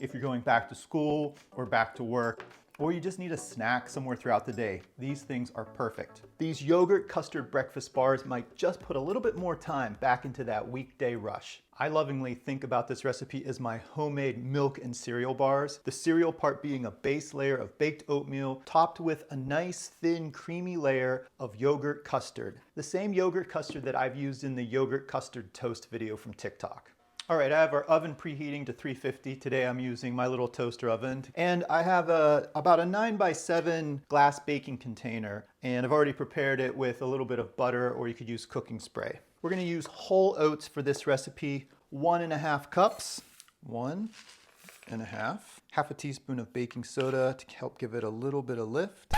if you're going back to school or back to work, or you just need a snack somewhere throughout the day. These things are perfect. These yogurt custard breakfast bars might just put a little bit more time back into that weekday rush. I lovingly think about this recipe as my homemade milk and cereal bars. The cereal part being a base layer of baked oatmeal topped with a nice thin creamy layer of yogurt custard. The same yogurt custard that I've used in the yogurt custard toast video from TikTok. All right, I have our oven preheating to 350. Today I'm using my little toaster oven. And I have about a 9x7 glass baking container. And I've already prepared it with a little bit of butter, or you could use cooking spray. We're gonna use whole oats for this recipe. 1.5 cups, 1.5. Half a teaspoon of baking soda to help give it a little bit of lift.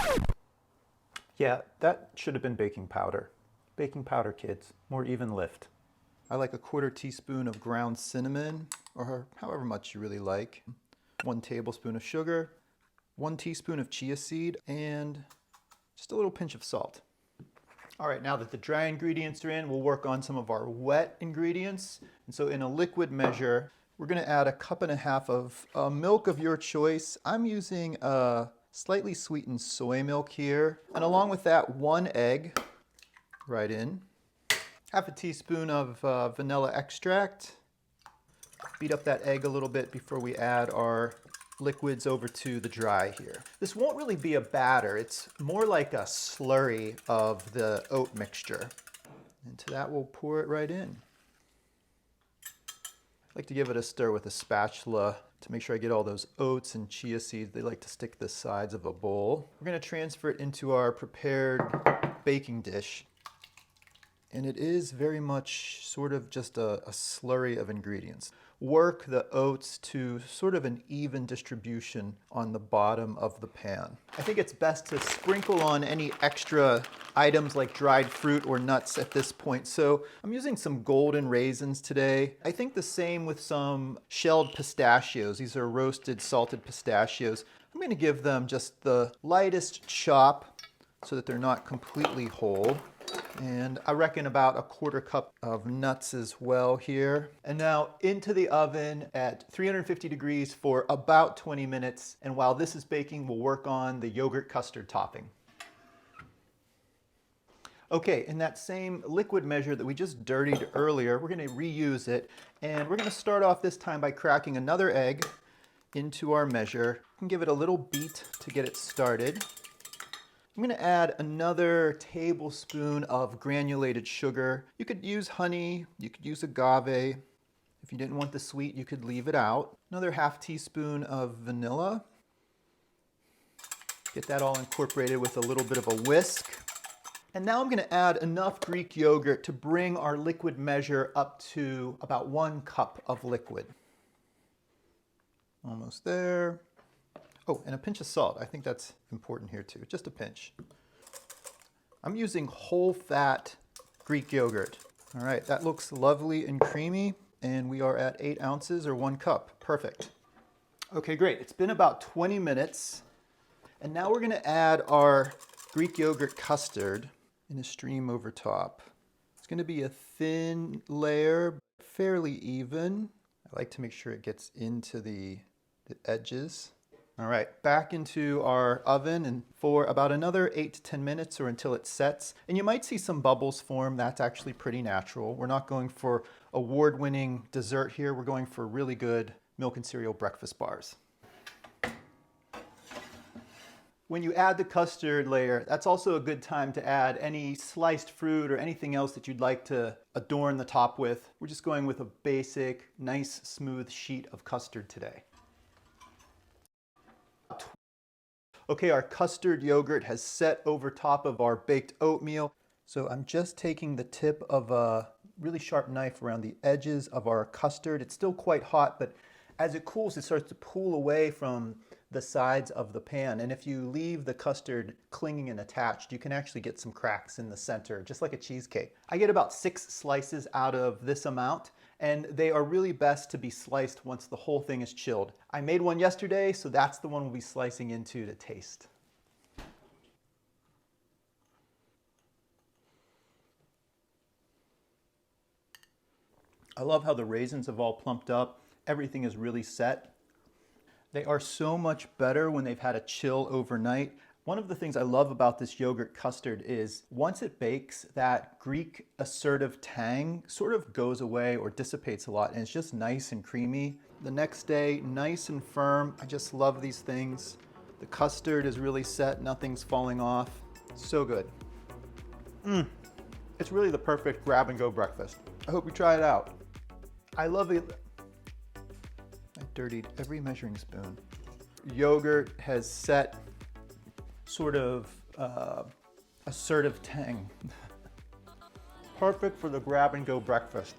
Yeah, that should have been baking powder. Baking powder, kids, more even lift. I like a 1/4 teaspoon of ground cinnamon, or however much you really like. 1 tablespoon of sugar, 1 teaspoon of chia seed, and just a little pinch of salt. All right, now that the dry ingredients are in, we'll work on some of our wet ingredients. And so in a liquid measure, we're gonna add 1.5 cups of milk of your choice. I'm using a slightly sweetened soy milk here. And along with that, 1 egg right in. Half a teaspoon of vanilla extract. Beat up that egg a little bit before we add our liquids over to the dry here. This won't really be a batter. It's more like a slurry of the oat mixture. Into that, we'll pour it right in. I like to give it a stir with a spatula to make sure I get all those oats and chia seeds. They like to stick to the sides of a bowl. We're gonna transfer it into our prepared baking dish. And it is very much sort of just a slurry of ingredients. Work the oats to sort of an even distribution on the bottom of the pan. I think it's best to sprinkle on any extra items like dried fruit or nuts at this point. So I'm using some golden raisins today. I think the same with some shelled pistachios. These are roasted salted pistachios. I'm gonna give them just the lightest chop so that they're not completely whole. And I reckon about 1/4 cup of nuts as well here. And now into the oven at 350 degrees for about 20 minutes. And while this is baking, we'll work on the yogurt custard topping. Okay, in that same liquid measure that we just dirtied earlier, we're gonna reuse it. And we're gonna start off this time by cracking another egg into our measure. And give it a little beat to get it started. I'm gonna add another tablespoon of granulated sugar. You could use honey, you could use agave. If you didn't want the sweet, you could leave it out. Another half teaspoon of vanilla. Get that all incorporated with a little bit of a whisk. And now I'm gonna add enough Greek yogurt to bring our liquid measure up to about 1 cup of liquid. Almost there. Oh, and a pinch of salt. I think that's important here too, just a pinch. I'm using whole fat Greek yogurt. All right, that looks lovely and creamy, and we are at 8 ounces or 1 cup. Perfect. Okay, great. It's been about 20 minutes, and now we're gonna add our Greek yogurt custard in a stream over top. It's gonna be a thin layer, fairly even. I like to make sure it gets into the edges. All right, back into our oven and for about another 8 to 10 minutes or until it sets. And you might see some bubbles form. That's actually pretty natural. We're not going for award-winning dessert here. We're going for really good milk and cereal breakfast bars. When you add the custard layer, that's also a good time to add any sliced fruit or anything else that you'd like to adorn the top with. We're just going with a basic, nice, smooth sheet of custard today. Okay, our custard yogurt has set over top of our baked oatmeal. So I'm just taking the tip of a really sharp knife around the edges of our custard. It's still quite hot, but as it cools, it starts to pull away from the sides of the pan. And if you leave the custard clinging and attached, you can actually get some cracks in the center, just like a cheesecake. I get about 6 slices out of this amount, and they are really best to be sliced once the whole thing is chilled. I made one yesterday, so that's the one we'll be slicing into to taste. I love how the raisins have all plumped up. Everything is really set. They are so much better when they've had a chill overnight. One of the things I love about this yogurt custard is once it bakes, that Greek assertive tang sort of goes away or dissipates a lot, and it's just nice and creamy. The next day, nice and firm. I just love these things. The custard is really set, nothing's falling off. So good. It's really the perfect grab and go breakfast. I hope you try it out. I love it. I dirtied every measuring spoon. Yogurt has set sort of assertive tang. Perfect for the grab and go breakfast.